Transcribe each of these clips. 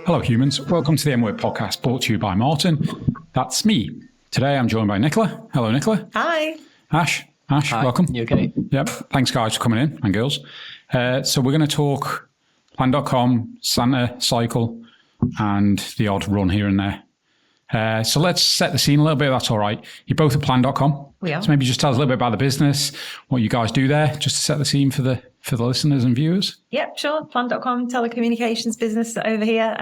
Hello humans, welcome to the M-Word podcast brought to you by Martin. That's me. Today I'm joined by Nicola. Hello Nicola. Hi. Ash, Hi. welcome. You okay? Yep, thanks guys for coming in and girls. So we're going to talk plan.com, Santa, cycle and the odd run here and there. So let's set the scene a little bit, if that's all right. You're both at plan.com. We are. So maybe just tell us a little bit about the business, what you guys do there, just to set the scene for the listeners and viewers. Yep, sure. Plan.com, telecommunications business over here.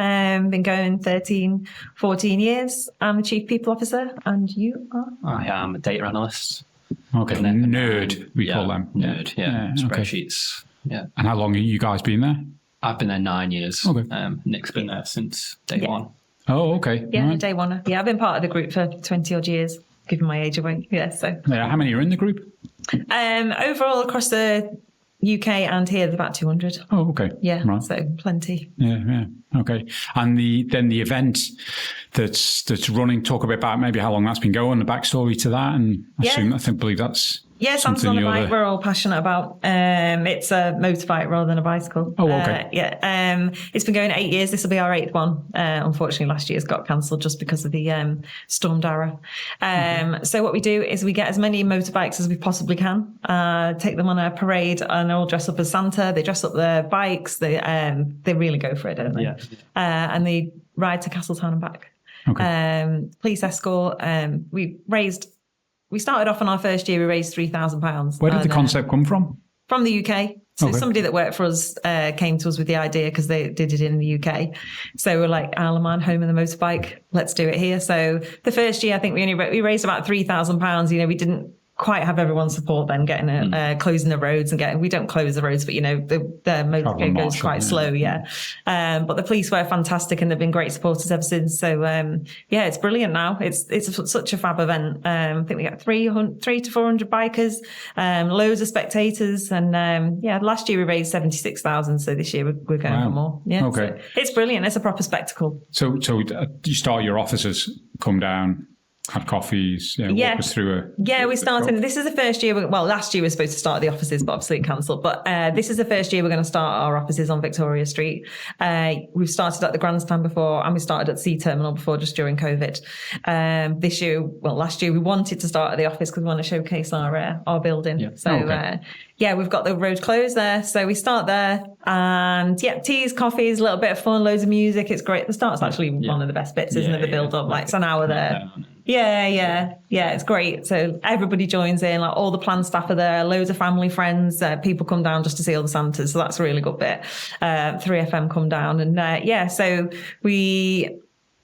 Been going 13, 14 years. I'm the Chief People Officer, and you are? I am a data analyst. Okay, nerd, we call them. Nerd, yeah. Spreadsheets, yeah. And how long have you guys been there? I've been there 9 years. Okay. Nick's been there since day one. Oh, okay. Yeah, right. day one. Yeah, I've been part of the group for 20 odd years, giving my age away. Yeah, so. Yeah, how many are in the group? Overall, across the UK and here, there's about 200. Oh, okay. Yeah, right. So plenty. Yeah. Okay. And then the event that's running, talk a bit about maybe how long that's been going, the backstory to that, and I believe that's Santa's on a bike we're all passionate about. It's a motorbike rather than a bicycle. Oh, okay. It's been going 8 years. This will be our 8th one. Unfortunately, last year's got cancelled just because of the Storm Dara. So what we do is we get as many motorbikes as we possibly can, take them on a parade and all dress up as Santa. They dress up their bikes. They really go for it, don't they? Yeah. And they ride to Castletown and back. Okay. Police escort. We started off on our first year, we raised £3,000. Where did the concept come from? From the UK. So somebody that worked for us came to us with the idea because they did it in the UK. So we're like, Isle of Man, home of the motorbike, let's do it here. So the first year, I think we raised about £3,000. You know, we didn't quite have everyone's support then getting closing the roads and we don't close the roads, but you know the motorcade goes quite slow. But the police were fantastic and they've been great supporters ever since. So it's brilliant now. It's such a fab event. I think we got 300 to 400 bikers, loads of spectators, and last year we raised 76,000. So this year we're going for more. Yeah, okay. So it's brilliant. It's a proper spectacle. So you start your officers, come down, have coffees, walk us through we started. This is the first year. Last year we were supposed to start the offices, but obviously it cancelled. But this is the first year we're going to start our offices on Victoria Street. We've started at the Grandstand before, and we started at Sea Terminal before, just during COVID. Last year we wanted to start at the office because we want to showcase our building. Yeah. So we've got the road closed there. So we start there, and teas, coffees, a little bit of fun, loads of music. It's great. The start's actually one of the best bits, isn't it? The build up, it's an hour there. Yeah, it's great. So everybody joins in, like all the plan staff are there, loads of family, friends, people come down just to see all the Santas. So that's a really good bit. 3FM come down and so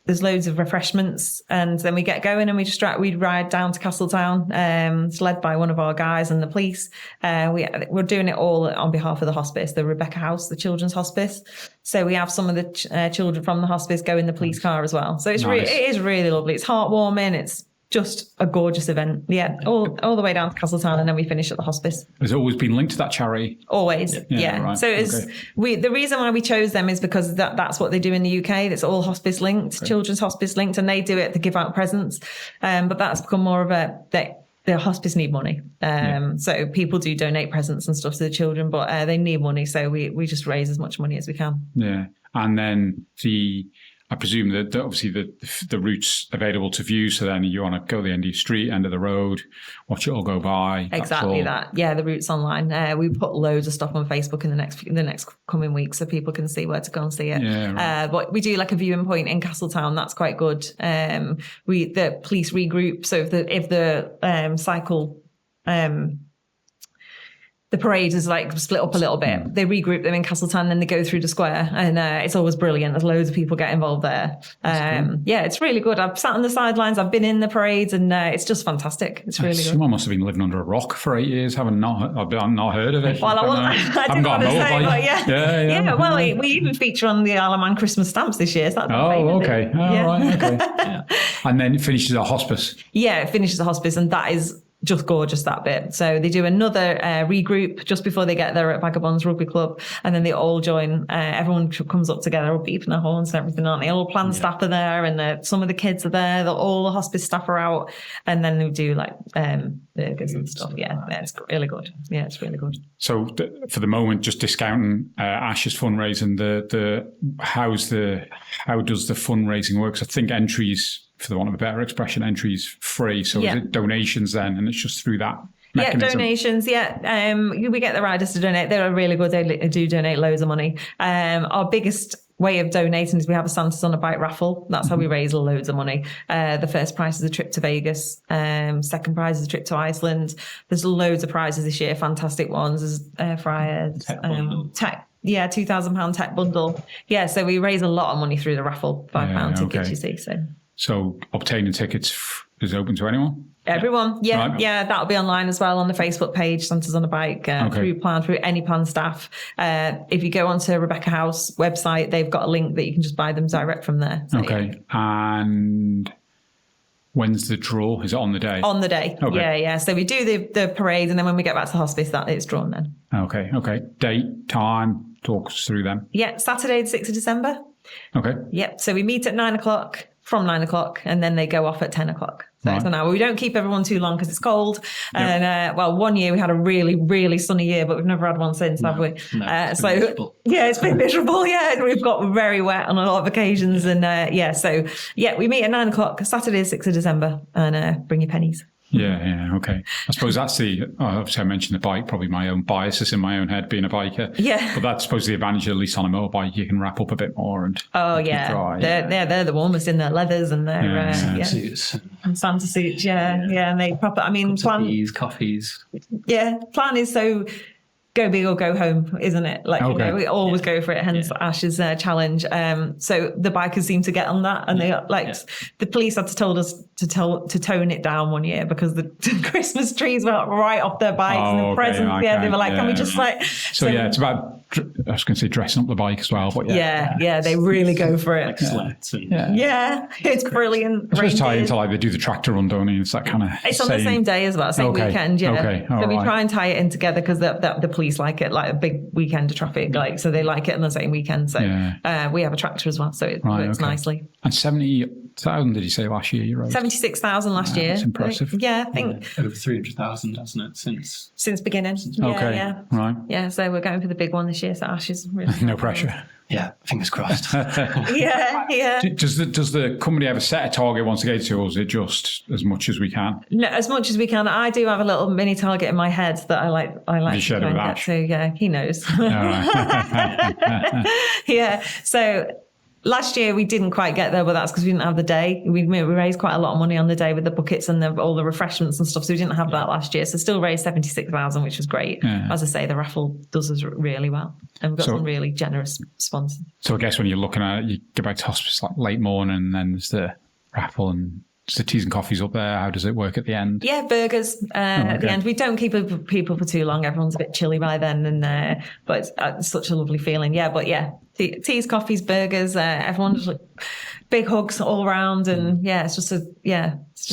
there's loads of refreshments, and then we get going and we ride down to Castletown. It's led by one of our guys and the police. We're doing it all on behalf of the hospice, the Rebecca House, the children's hospice. So we have some of the children from the hospice go in the police car as well. So it is really lovely. It's heartwarming. It's just a gorgeous event. Yeah, all the way down to Castletown, and then we finish at the hospice. Has it always been linked to that charity? Always, yeah. Right. So the reason why we chose them is because that's what they do in the UK. It's all hospice linked, children's hospice linked, and they do it to give out presents. But that's become more of the hospice need money. So people do donate presents and stuff to the children, but they need money. So we just raise as much money as we can. Yeah. And then I presume that obviously the route's available to view. So then you want to go to the end of your street, end of the road, watch it all go by. Exactly that. Yeah, the route's online. We put loads of stuff on Facebook in the next coming weeks so people can see where to go and see it. Yeah, right. But we do like a viewing point in Castletown. That's quite good. The police regroup. So if the cycle the parade is like split up a little bit. They regroup them in Castletown, then they go through the square, and it's always brilliant. There's loads of people get involved there. It's really good. I've sat on the sidelines, I've been in the parades, and it's just fantastic. It's really good. Someone must have been living under a rock for 8 years. I've not heard of it. Well, I didn't want to say, but yeah. Well, we even feature on the Isle of Man Christmas stamps this year. So that's okay. Right, okay. Yeah. And then it finishes at hospice. Yeah, it finishes at hospice, and that is just gorgeous, that bit. So they do another regroup just before they get there at Vagabonds Rugby Club, and then they all join. Everyone comes up together, all beeping their horns and everything, aren't they? All planned staff are there, and some of the kids are there. All the hospice staff are out, and then they do like burgers and stuff. Yeah, it's really good. Yeah, it's really good. So for the moment, just discounting Ash's fundraising. How does the fundraising work? 'Cause I think entries, for the want of a better expression, entries free. So is it donations then, and it's just through that mechanism? Yeah, donations. Yeah, we get the riders to donate. They're really good. They do donate loads of money. Our biggest way of donating is we have a Santa's on a Bike raffle. That's how we raise loads of money. The first prize is a trip to Vegas. Second prize is a trip to Iceland. There's loads of prizes this year, fantastic ones. There's air fryers, tech. Yeah, £2,000 tech bundle. Yeah, so we raise a lot of money through the raffle, £5 tickets, you see. So obtaining tickets is open to anyone? Everyone, yeah, that'll be online as well on the Facebook page, Santa's on a Bike, through any plan staff. If you go onto Rebecca House website, they've got a link that you can just buy them direct from there. So, and when's the draw? Is it on the day? On the day, yeah. So we do the parade, and then when we get back to the hospice, that it's drawn then. Okay. Date, time, talk us through them. Yeah, Saturday the 6th of December. Okay. Yep, so we meet at 9 o'clock. From 9 o'clock, and then they go off at 10 o'clock. So it's an hour. We don't keep everyone too long because it's cold. Yep. And one year we had a really, really sunny year, but we've never had one since, have we? Miserable. It's been miserable. Yeah, we've got very wet on a lot of occasions, and we meet at 9 o'clock Saturday, 6th of December, and bring your pennies. Yeah, okay. I suppose that's obviously I mentioned the bike, probably my own biases in my own head being a biker. Yeah. But that's supposed to be the advantage, at least on a motorbike, you can wrap up a bit more and dry. They're the warmest in their leathers and their Santa suits. And Santa suits, and they proper, coffees. Yeah, plan is so go big or go home, isn't it? We always go for it, hence Ash's challenge. So the bikers seem to get on that, and the police had to told us to tone it down one year because the Christmas trees were right off their bikes and the presents. They were like, can we just So it's about, I was going to say dressing up the bike as well, but they really go for it. Like sleds. It's brilliant. It's supposed to tie into they do the tractor run, don't they? It's that kind of. It's on the same day as well, same weekend. Yeah. Okay. So we try and tie it in together because the police like it, like a big weekend of traffic, so they like it on the same weekend. So we have a tractor as well, so it works nicely. And 70,000 did you say last year? You wrote 76,000 last year. That's impressive. I think over 300,000, hasn't it, since beginning? Right. Yeah, so we're going for the big one this year. So Ash is really no pressure. Yeah, fingers crossed. Yeah. Does the company ever set a target once they get to, or is it just as much as we can? No, as much as we can. I do have a little mini target in my head that I like you shared it with Ash? So he knows. All right. Yeah. So last year we didn't quite get there, but that's because we didn't have the day. We raised quite a lot of money on the day with the buckets and all the refreshments and stuff. So we didn't have that last year. So still raised 76,000, which was great. Yeah. As I say, the raffle does us really well. And we've got some really generous sponsors. So I guess when you're looking at it, you go back to hospice late morning, and then there's the raffle and the teas and coffees up there. How does it work at the end? Yeah, burgers at the end. We don't keep people for too long. Everyone's a bit chilly by then, but it's such a lovely feeling. Yeah, but teas, coffees, burgers. Everyone just big hugs all around, and it's just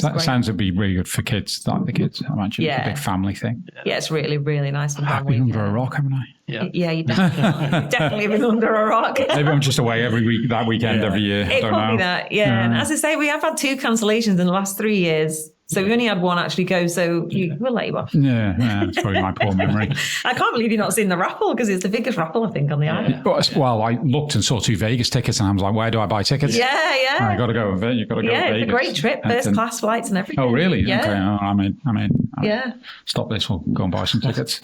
that sounds to be really good for kids. Like the kids, I imagine. It's a big family thing. Yeah, it's really, really nice. I've been under a rock, haven't I? Yeah, you definitely been under a rock. Maybe I'm just away every weekend every year. It could be that, And as I say, we have had 2 cancellations in the last 3 years. So we've only had 1 actually go, so we'll let you off. Yeah, that's probably my poor memory. I can't believe you've not seen the raffle, because it's the biggest raffle, I think, on the island. Well, I looked and saw 2 Vegas tickets, and I was like, where do I buy tickets? Yeah. I got to go with it. You've got to go with Vegas. It's a great trip, first class flights and everything. Oh, really? Yeah. Okay, I'm in. Yeah. Stop this, we'll go and buy some tickets.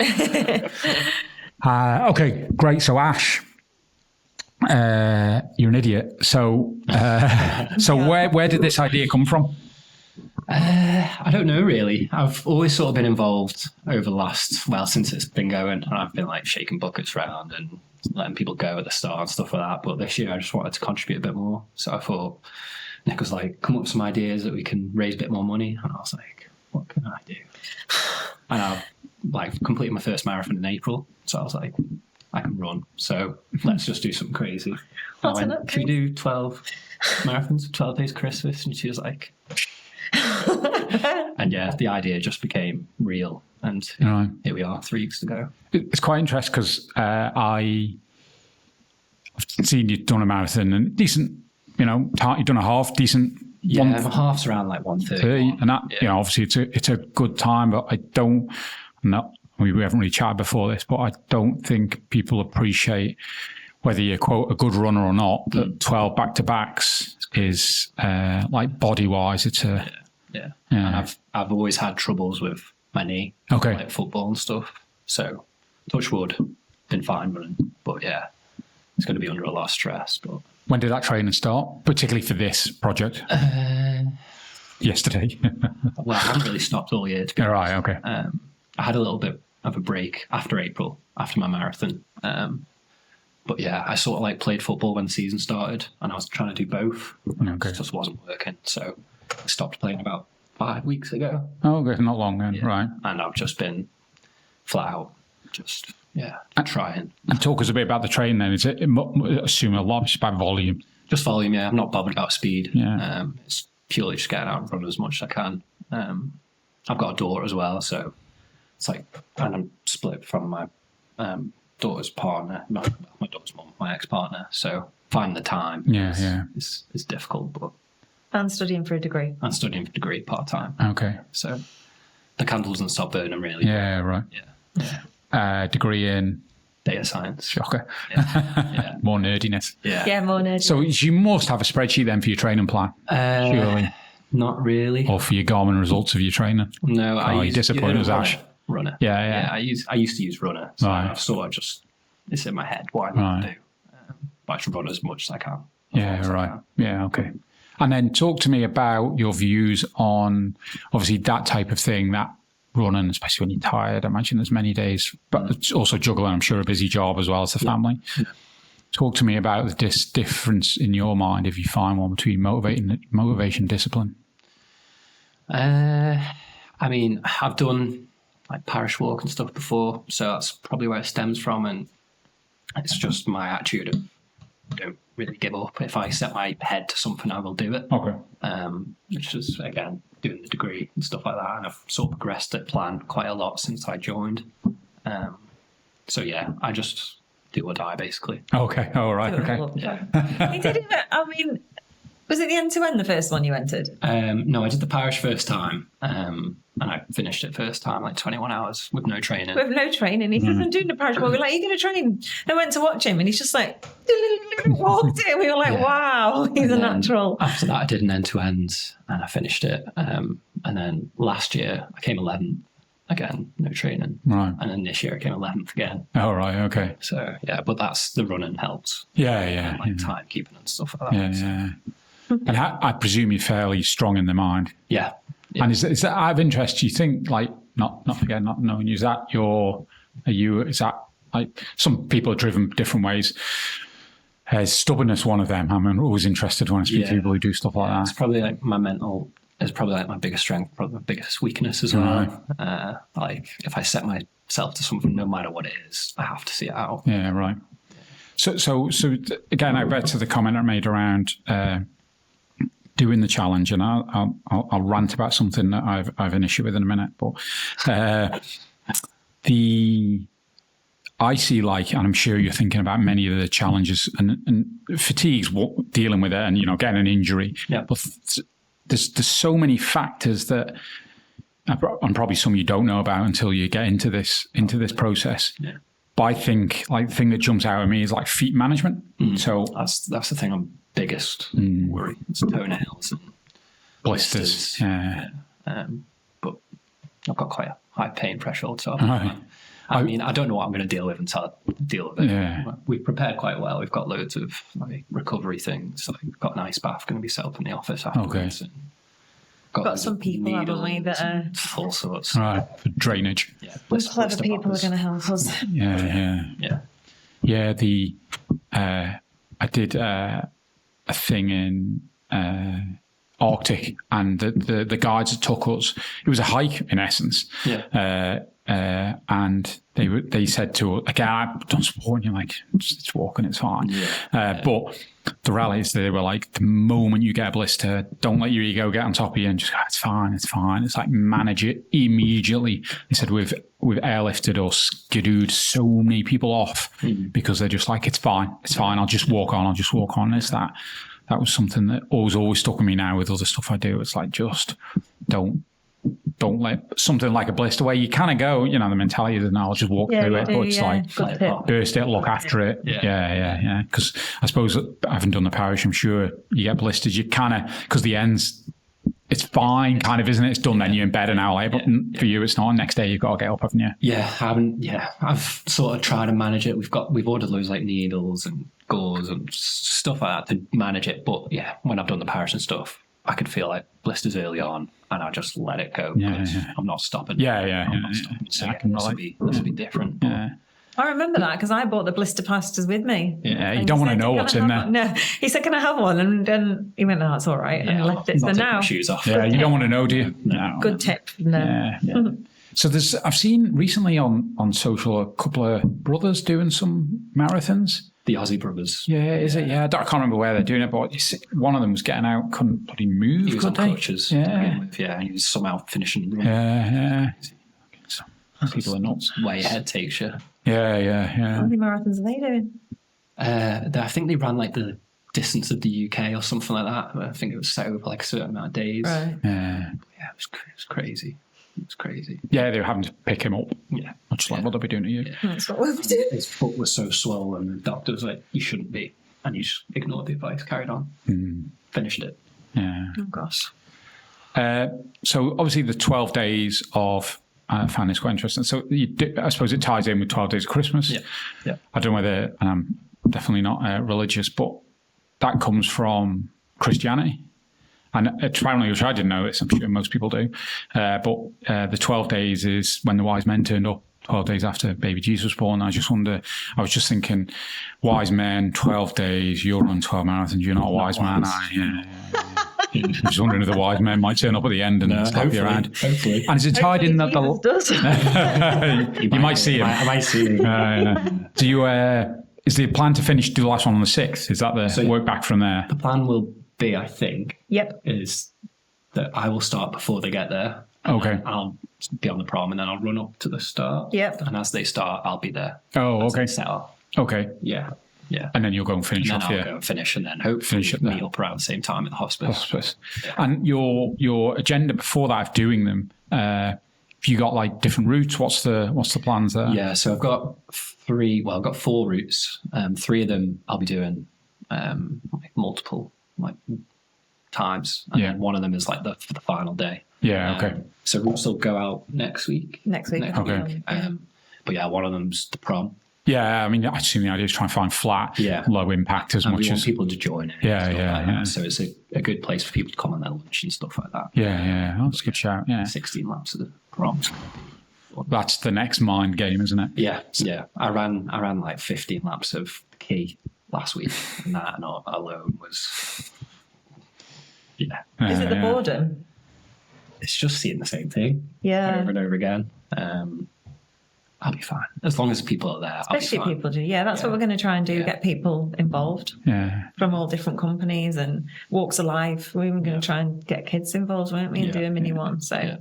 Okay, great. So Ash, you're an idiot. So where did this idea come from? I don't know, really. I've always sort of been involved over the since it's been going, and I've been shaking buckets around and letting people go at the start and stuff like that. But this year I just wanted to contribute a bit more. So I thought, Nick was like, come up with some ideas that we can raise a bit more money. And I was like, what can I do? And I've completed my first marathon in April. So I was like, I can run. So let's just do something crazy. Can we do 12 marathons, 12 days Christmas? And she was like... And And yeah, the idea just became real. And Right. here we are 3 weeks ago. It's quite interesting because I've seen you've done a marathon and decent, you've done a half, decent. Yeah, half's around like 1:30. And that, obviously it's a good time, but we haven't really chatted before this, but I don't think people appreciate whether you're, quote, a good runner or not, that 12 back-to-backs is, like, body-wise, it's a... Yeah. And I've always had troubles with my knee, Okay. like football and stuff. So, touch wood, been fine running. But yeah, it's going to be under a lot of stress. But When did that training start, particularly for this project? Yesterday. well, I haven't really stopped all year, to be honest. Right, okay. I had a little bit of a break after April, after my marathon. But yeah, I sort of like played football when the season started, and I was trying to do both. Okay. It just wasn't working. So I stopped playing about 5 weeks ago. Oh, okay, not long then, right. And I've just been flat out, just, trying. And talk us a bit about the training then. Is it, assume a lot is about volume? Just volume, yeah. I'm not bothered about speed. Yeah. It's purely just getting out and running as much as I can. I've got a daughter as well, so it's like, and I'm split from my daughter's partner, my daughter's mum, my ex-partner. So finding the time is difficult, but And studying for a degree. I'm studying for a degree part-time. Okay. So the candle doesn't stop burning, really. Yeah, right. Yeah. Degree in... Data science. Shocker. Yeah. More nerdiness. Yeah, more nerdy. So you must have a spreadsheet then for your training plan, surely, Not really. or for your Garmin results of your training. No, you're disappointed with Ash. Runner. Yeah. I used to use Runner. So Right. I've sort of just, it's in my head what I need to do. But I should run as much as I can. Yeah, right. Yeah, okay. And then talk to me about your views on, obviously, that type of thing, that running, especially when you're tired. I imagine there's many days, but it's also juggling, I'm sure, a busy job as well as the family. Yeah. Talk to me about this difference in your mind, if you find one, between motivation and discipline. I mean, I've done like parish walk and stuff before, so that's probably where it stems from. And it's just my attitude of don't really give up. If I set my head to something, I will do it. Okay. Which is, again, doing the degree and stuff like that. And I've sort of progressed that plan quite a lot since I joined. So yeah, I just do or die, basically. Okay. All right. Okay. You did it. I mean, was it the end-to-end, the first one you entered? No, I did the parish first time. And I finished it first time, like 21 hours with no training. With no training. He says, I'm doing the parish walk. We're like, you're going to train? And I went to watch him and he's just like, walked it. We were like, wow, he's a natural. After that, I did an end-to-end and I finished it. And then last year, I came 11th. Again, no training. Right. And then this year, I came 11th again. Oh, right. Okay. So, yeah, but that's the running helps. Yeah. And, like timekeeping and stuff like that. Yeah. And I presume you're fairly strong in the mind. Yeah. And is that out of interest? Do you think, like, not knowing you, is that like, some people are driven different ways? Is stubbornness one of them? I'm always interested when I speak to people who do stuff like that. It's probably like my mental. It's probably like my biggest strength, probably my biggest weakness as well. Right. Like if I set myself to something, no matter what it is, I have to see it out. Yeah, right. So again, I bet to the comment I made around doing the challenge, and I'll rant about something that I've an issue with in a minute. But I see, like, and I'm sure you're thinking about many of the challenges and fatigue's dealing with it, and getting an injury. Yeah. But there's so many factors that, and probably some you don't know about until you get into this process. Yeah. But I think, like, the thing that jumps out at me is like feet management. So that's the thing I'm biggest worry. It's toenails and blisters. Yeah. But I've got quite a high pain threshold, so Right. I mean, I don't know what I'm going to deal with until I deal with it. Yeah. We've prepared quite well. We've got loads of like recovery things. Like, we've got an ice bath going to be set up in the office afterwards. Okay. And Got some people, haven't we, that are all sorts. Right, for drainage. Yeah, clever people are going to help us. Yeah. I did a thing in Arctic, and the guides that took us. It was a hike in essence. Yeah. And they said to us, again, I've done sport, and you're like, it's walking, it's fine. But the rallies, they were like, the moment you get a blister, don't let your ego get on top of you and just go, it's fine, it's fine. It's like, manage it immediately. They said we've airlifted or skidooed so many people off because they're just like, it's fine, I'll just walk on. It's that was something that always stuck with me now with other stuff I do. It's like, just don't let something like a blister where you kind of go, the mentality is, no, I'll just walk through it. But it's like, burst it, look after it. Yeah. Because I suppose, I haven't done the parish, I'm sure you get blisters, you kind of, because the ends, it's fine, kind of, isn't it? It's done, then you're in bed an hour later. But for you, it's not. Next day, you've got to get up, haven't you? Yeah, I've sort of tried to manage it. We've ordered loads like needles and gauze and stuff like that to manage it. But yeah, when I've done the parish and stuff, I could feel like blisters early on, and I just let it go. I'm not stopping. I'm not stopping. So I can this will be different. Yeah. I remember that because I bought the blister plasters with me. Yeah, you don't want to know what's in there. No, he said, "Can I have one?" And then he went, "No, it's all right," and left it. So now, shoes off. Yeah, you don't want to know, do you? No. Good tip. No. Yeah. So I've seen recently on social a couple of brothers doing some marathons. The Aussie brothers. Yeah, is it? Yeah, I can't remember where they're doing it, but one of them was getting out, couldn't bloody move. He was on crutches. Yeah, he was somehow finishing. Yeah. Some people are nuts. Way ahead takes you. Yeah. How many marathons are they doing? I think they ran like the distance of the UK or something like that. I think it was set over like a certain amount of days. Right. Yeah, it was crazy. It was crazy. Yeah, they were having to pick him up. Yeah. Much like what they'll be doing to you. Yeah. That's what we'll do. His foot was so swollen, the doctor was like, you shouldn't be. And he just ignored the advice, carried on, finished it. Yeah. Oh, gosh. So obviously the 12 days of, I found this quite interesting. So I suppose it ties in with 12 days of Christmas. Yeah. I don't know whether, and I'm definitely not religious, but that comes from Christianity. And apparently, which I didn't know this, I'm sure most people do. But the 12 days is when the wise men turned up, 12 days after baby Jesus was born. I was just thinking, wise men, 12 days, you'll run 12 marathons, you're not a wise man. I'm just wondering if the wise men might turn up at the end and slap you around. Hopefully. And is it tied in that does. you might see him. I might see him. Do you, is the plan to do the last one on the 6th? Is that the work back from there? The plan will be, I think, Yep. is that I will start before they get there. Okay. I'll be on the prom and then I'll run up to the start. Yep. And as they start, I'll be there. Oh, okay. Set up. Okay. Yeah. And then you'll go and finish and then off, I'll go and finish and then hopefully meet up around the same time at the hospice. Yeah. And your agenda before that of doing them, have you got like different routes? What's the plans there? Yeah, so I've got 4 routes. 3 of them I'll be doing multiple times. And then one of them is like for the final day. Yeah, okay. So routes will go out next week. Okay. But yeah, one of them's the prom. Yeah, I mean, I assume the idea is try and find flat, low impact as and much we want as people to join it. Yeah. So it's a good place for people to come on their lunch and stuff like that. Yeah. Oh, that's a good shout. Yeah. 16 laps of the prom. That's the next mind game, isn't it? Yeah. I ran like 15 laps of key last week, and that not alone was. Yeah. Is it the boredom? It's just seeing the same thing over and over again. I'll be fine. As long as people are there, Especially I'll be fine. people do. Yeah, that's what we're going to try and do, get people involved from all different companies and walks of life. We were going to try and get kids involved, weren't we, and do a mini one. So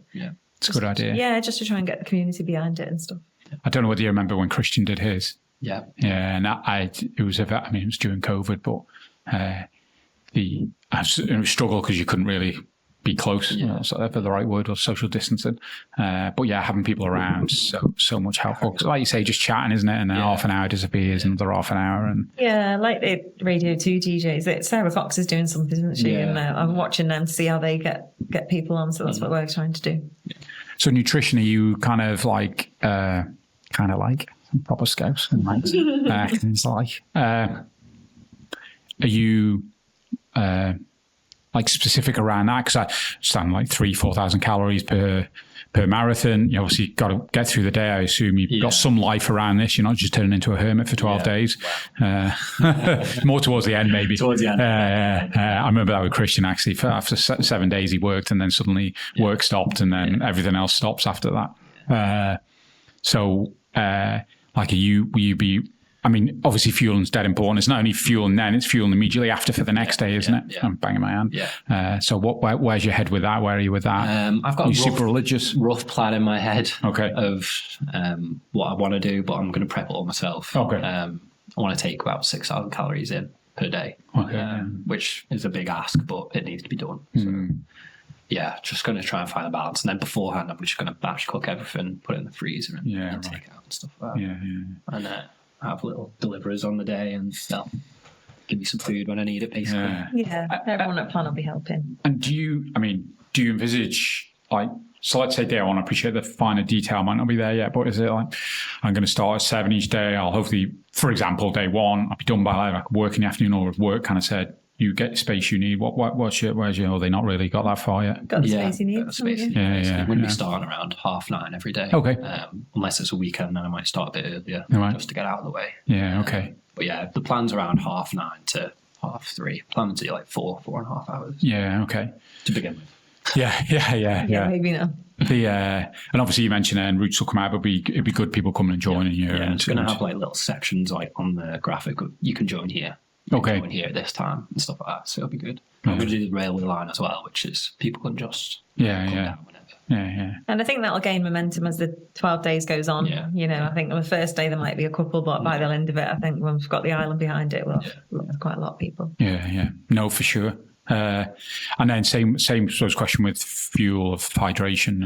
It's a good idea. Yeah, just to try and get the community behind it and stuff. I don't know whether you remember when Christian did his. Yeah. Yeah, and it was during COVID, but it was struggle because you couldn't really be close. So whatever the right word was, social distancing. But yeah, having people around so much helpful. Like you say, just chatting, isn't it? And then half an hour disappears, another half an hour, and like the Radio 2 DJs. Sarah Cox is doing something, isn't she? And I'm watching them to see how they get people on. So that's what we're trying to do. So nutrition, are you kind of like proper scouts and things like? Are you? Like specific around that, because I stand like 3,000-4,000 calories per marathon. You obviously got to get through the day. I assume you've got some life around this. You're not just turning into a hermit for 12 days. More towards the end, maybe. Towards the end. I remember that with Christian actually. After 7 days, he worked, and then suddenly work stopped, and then everything else stops after that. Will you be I mean, obviously fueling's dead important. It's not only fueling then, it's fueling immediately after for the next day, isn't it? Yeah. I'm banging my hand. Yeah. So where's your head with that? Where are you with that? I've got Are a you super religious? rough plan in my head Okay. of what I want to do, but I'm going to prep it all myself. Okay. I want to take about 6,000 calories in per day, Okay. which is a big ask, but it needs to be done. So, yeah, just going to try and find a balance. And then beforehand, I'm just going to batch cook everything, put it in the freezer and take it out and stuff like that. Yeah, yeah. And have little deliverers on the day and they'll give me some food when I need it, basically. Yeah, everyone at Plan will be helping. And do you envisage, like, so let's say day one, I appreciate the finer detail might not be there yet, but is it like, I'm going to start at 7 each day, I'll hopefully, for example, day one, I'll be done by like work in the afternoon, or if work kind of said, you get the space you need, where's your, oh, they not really got that far yet? Got the space you need. Yeah. We'll be starting around 9:30 every day. Okay. Unless it's a weekend, then I might start a bit earlier, just to get out of the way. Yeah, okay. But yeah, the plan's around 9:30 to 3:30. Plan to do like 4.5 hours. Yeah, okay. To begin with. Yeah. Maybe not. And obviously you mentioned en routes will come out, but it'd be good people coming and joining you. Yeah, and it's going to have like little sections like on the graphic. You can join here. You can join here at this time and stuff like that. So it'll be good. I'm going to do the railway line as well, which is people can just come down whenever. Yeah. And I think that'll gain momentum as the 12 days goes on. Yeah. You know, I think on the first day there might be a couple, but by the end of it, I think when we've got the island behind it, we'll have quite a lot of people. Yeah. No, for sure. And then same sort of question with fuel, of hydration,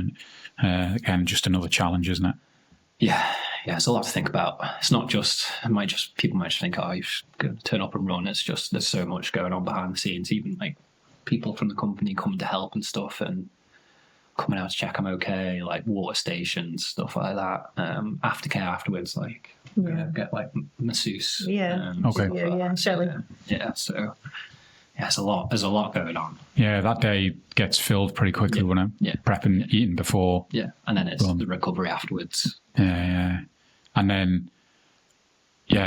and again, just another challenge, isn't it? Yeah, it's a lot to think about. It's not just, people might just think, oh, you're just going to turn up and run. It's just, there's so much going on behind the scenes. Even like people from the company coming to help and stuff and coming out to check I'm okay, like water stations, stuff like that. Aftercare afterwards, like get like masseuse. Yeah. Okay. Shelley. Yeah, so there's a lot going on. Yeah, that day gets filled pretty quickly, wouldn't it? Yeah. Prepping, eating before. Yeah, and then it's the recovery afterwards. Yeah. And then,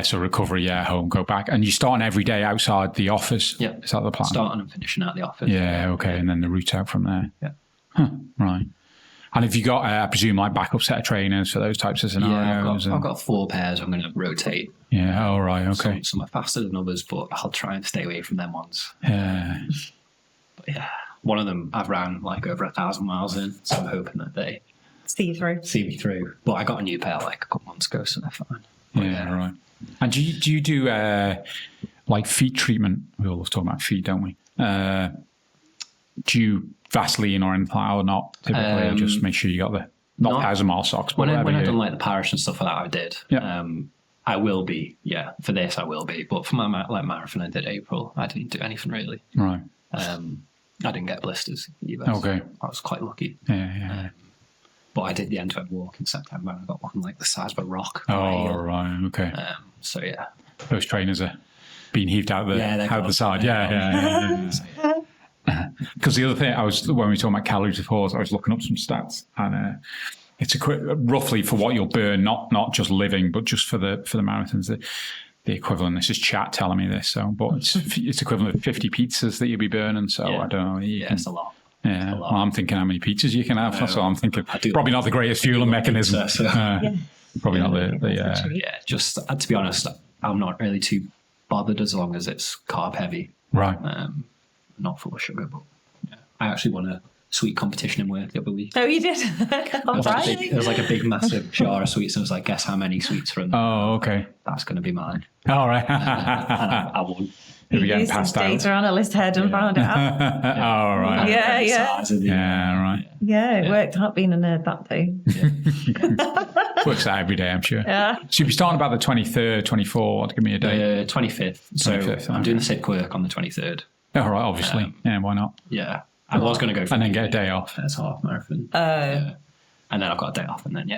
so recovery, home, go back. And you're starting every day outside the office? Yeah. Is that the plan? Starting and finishing at the office. Yeah, okay. And then the route out from there. Yeah. Huh, right. And have you got, I presume, like backup set of trainers for those types of scenarios? Yeah, I've got 4 pairs I'm going to rotate. Yeah, all right, okay. Some are faster than others, but I'll try and stay away from them ones. Yeah. But yeah, one of them I've ran like over 1,000 miles in, so I'm hoping that they See me through. But I got a new pair like a couple months ago, so they're fine. But Right. And do you do like feet treatment? We all love talking about feet, don't we? Do you Vaseline or anything like that, or not typically? Or just make sure you got the not 1,000-mile socks, but when whatever. When I've done like the Paris and stuff like that, I did. Yeah. I will be, for this I will be. But for my marathon I did April, I didn't do anything really. Right. I didn't get blisters either. Okay. I was quite lucky. Yeah. But I did the end-to-end walk in September and I got one like the size of a rock. Oh, right. Okay. So yeah. Those trainers are being heaved out the side. Yeah. Because the other thing, when we were talking about calories before, I was looking up some stats, and it's roughly for what you'll burn, not just living, but just for the marathons. The equivalent. This is chat telling me this. So, but it's equivalent of 50 pizzas that you'll be burning. So I don't know. It's a lot. Yeah, well, I'm thinking how many pizzas you can have. That's what I'm thinking. Probably not the greatest fueling mechanism. Probably not the. Just to be honest, I'm not really too bothered as long as it's carb heavy. Right. Not full of sugar, but I actually won a sweet competition in work the other week. Oh, you did? It was like a big, massive jar of sweets, and it was like, guess how many sweets are in there? Oh, okay. That's going to be mine. All right. And I won. You used his data analyst head and found it out. Oh, right. Yeah, right. Yeah, it worked out being a nerd that day. Works out every day, I'm sure. Yeah. So you'll be starting about the 23rd, 24th. Give me a day. 25th. So 25th, I'm doing the sick work on the 23rd. Oh, right, obviously. Why not? Yeah. I was going to go for and then get a day off. It's half marathon. Oh. And then I've got a day off, and then,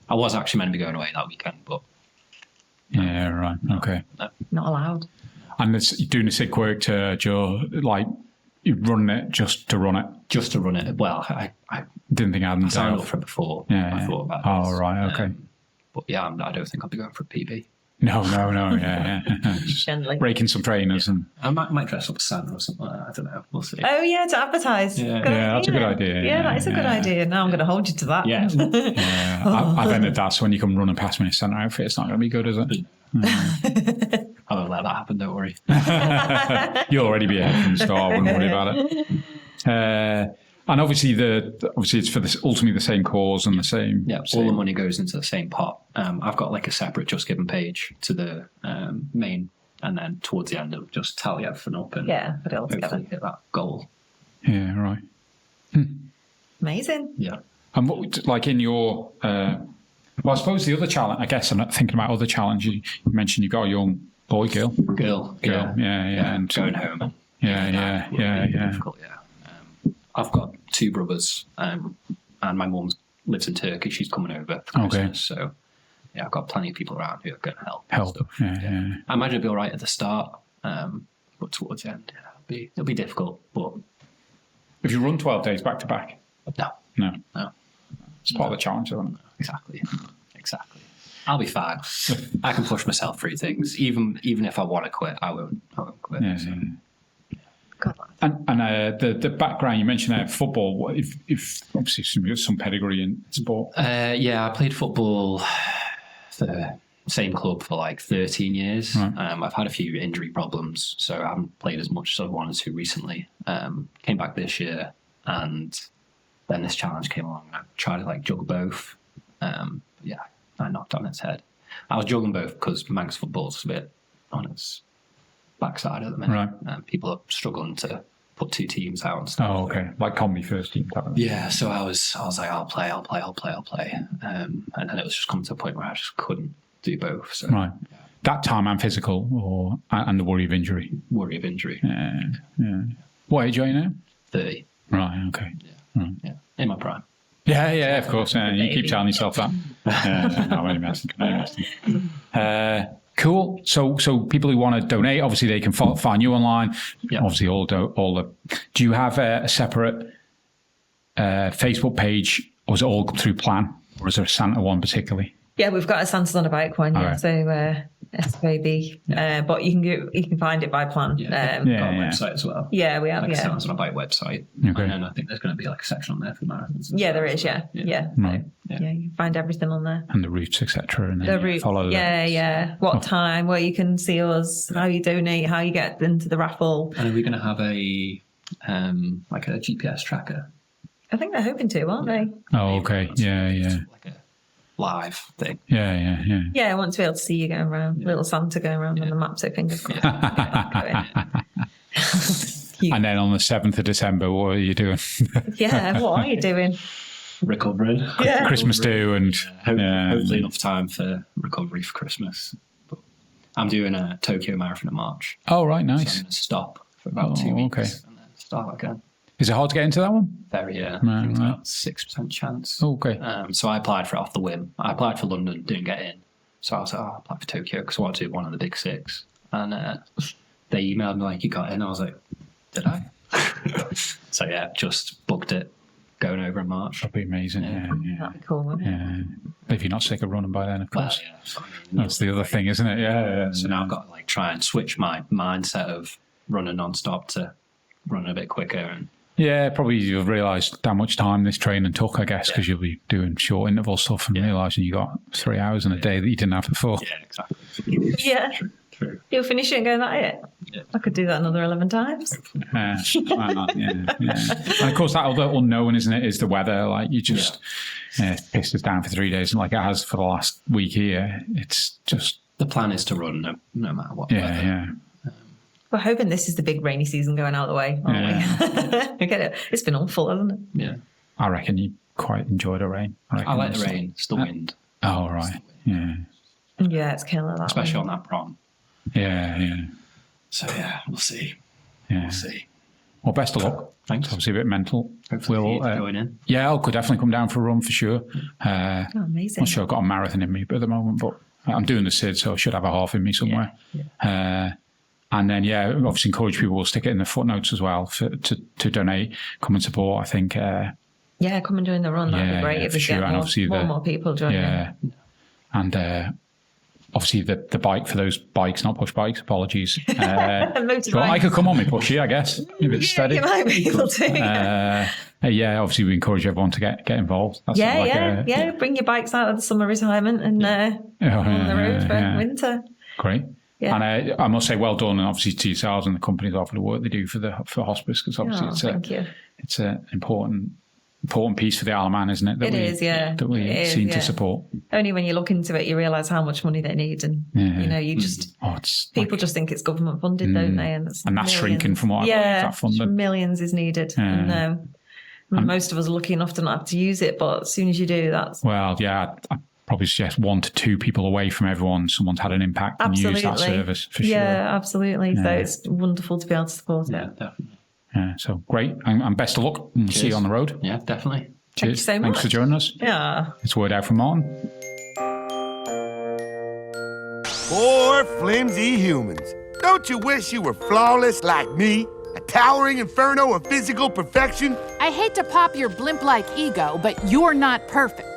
I was actually meant to be going away that weekend, but... Yeah, right. Okay. No. Not allowed. And you're doing the sick work to, like, you're running it just to run it? Just to run it. Well, I didn't think I had signed up for it before. Yeah. I thought about it. Oh, right, okay. But I don't think I'll be going for a PB. No, yeah. Just Generally. breaking some trainers and I might dress up as Santa or something like that. I don't know. We'll see. Oh yeah, to advertise. Yeah. Good Yeah, that's a good idea. Yeah, that is a good idea. Now I'm going to hold you to that. Yeah. yeah, I've entered that. So when you come running past me in a Santa outfit, it's not going to be good, is it? I won't let that happen. Don't worry. You'll already be ahead from the start. I wouldn't worry about it. And obviously, it's for ultimately the same cause and the same. Yeah, all the money goes into the same pot. I've got like a separate Just Giving page to the main, and then towards the end, it'll just tally everything up and put it all together. hopefully hit that goal. Yeah, right. Amazing. Yeah. And what, like in your, well, I suppose the other challenge, I guess I'm not thinking about other challenges. You mentioned you got a young boy, girl. Girl. Yeah. And going home. And yeah. difficult, yeah. I've got two brothers, and my mum lives in Turkey. She's coming over for Christmas, so yeah, I've got plenty of people around who are going to help. Yeah. I imagine it'll be all right at the start, but towards the end, it'll be difficult. But If you run 12 days back to back, no, it's part of the challenge, isn't it? exactly. I'll be fine. I can push myself through things. Even if I want to quit, I won't quit. Yeah. So. And the background you mentioned there, football. If obviously you've got some pedigree in sport. Yeah, I played football for the same club for like 13 years. Right. I've had a few injury problems, so I haven't played as much as I wanted to recently. Came back this year, and then this challenge came along. I tried to like juggle both. I knocked on its head. I was juggling both because Manx football's a bit on its backside at the minute. Right. People are struggling to put two teams out and stuff. Oh, okay. Like combi first team. Yeah, so I was like, I'll play. And then it was just coming to a point where I just couldn't do both. So Right. That time and physical, and the worry of injury. Worry of injury. Yeah. What age are you now? 30. Right. Okay. Yeah. In my prime. Yeah. Of course. You keep telling yourself that. No, I'm only messing. Cool. So people who want to donate, obviously they can find you online. Yeah. Obviously, all the. Do you have a separate Facebook page, or is it all through Plan, or is there a Santa one particularly? Yeah, we've got a Santa's on a Bike one. Yeah. Right. So SVB, but you can find it by Plan. Got a website as well. Yeah, we have. Like Yeah. Santa's on a Bike website. Okay. And then I think there's going to be like a section on there for marathons. Yeah, there is. Yeah. Right. So, you can find everything on there. And the routes, etc. And then The you route, follow them. yeah. What time, where you can see us, how you donate, how you get into the raffle. And are we going to have a like a GPS tracker? I think they're hoping to, aren't they? Oh, okay. Yeah. Like a live thing. Yeah. Yeah, I want to be able to see you going around, little Santa going around on the map, so fingers crossed. And then on the 7th of December, what are you doing? Yeah, what are you doing? Recovering. Yeah. Christmas do and hopefully enough time for recovery for Christmas. But I'm doing a Tokyo Marathon in March. Oh, right, So I'm nice. going to stop for about 2 weeks and then start again. Is it hard to get into that one? Very, I Right, think it's right. about 6% chance. Oh, okay. So I applied for it off the whim. I applied for London, didn't get in. So I was like, I'll apply for Tokyo because I want to do one of the big six. And they emailed me like, you got in. I was like, did I? So yeah, just booked it, going over in March. That'd be amazing. That'd be cool, wouldn't it? Yeah. If you're not sick of running by then, of Well, course. yeah, so, That's the other thing, isn't it? Yeah. So now I've got to like try and switch my mindset of running non-stop to running a bit quicker. And Yeah, probably you've realised how much time this training took, I guess, because you'll be doing short interval stuff and realising you got 3 hours in a day that you didn't have before. yeah, exactly. Yeah. True. You'll finish it and go, that it? Yeah. I could do that another 11 times. Yeah. And of course, that other unknown, isn't it, is the weather. Like you just pissed us down for 3 days, and like it has for the last week here. It's just The plan is to run no matter what. yeah. We're hoping this is the big rainy season going out of the way, aren't we? I get it. It's been awful, hasn't it? Yeah. I reckon you quite enjoy the rain. I like the rain. It's the wind. Oh, right. Yeah. Yeah, it's killer, that Especially one. on that prom. Yeah. So yeah, we'll see. Yeah. We'll see. Well, best of luck. Thanks. It's obviously a bit mental. Hopefully We'll, you're going in. Yeah, I could definitely come down for a run for sure. Oh, amazing. Not sure I've got a marathon in me at the moment, but I'm doing the SID, so I should have a half in me somewhere. And then, obviously encourage people. We'll stick it in the footnotes as well to donate, come and support. I think. Yeah, come and join the run. That'd be great if for we sure. get And obviously more people joining. Yeah, and obviously the bike for those bikes, not push bikes. Apologies. Motorbike. Well, I could come on my pushy, I guess. If it's steady. You might be able to. Yeah, obviously we encourage everyone to get involved. That's sort of like Bring your bikes out of the summer retirement and on the road for winter. Great. Yeah. And I must say, well done, and obviously to yourselves and the companies for the work they do for hospice, because obviously it's an important piece for the Isle of Man, isn't it? That we seem to support. Only when you look into it, you realise how much money they need, and people just think it's government funded, don't they? And that's millions. Shrinking from what that funded. Millions is needed, and most of us are lucky enough to not have to use it. But as soon as you do, that's I probably suggest 1 to 2 people away from everyone. Someone's had an impact and used that service for sure. Yeah, absolutely. So it's wonderful to be able to support it. Yeah, definitely. Yeah, so great, and best of luck. And see you on the road. Yeah, definitely. Cheers. Thank you so much. Thanks for joining us. Yeah. It's word out from Martin. Poor flimsy humans. Don't you wish you were flawless like me? A towering inferno of physical perfection? I hate to pop your blimp-like ego, but you're not perfect.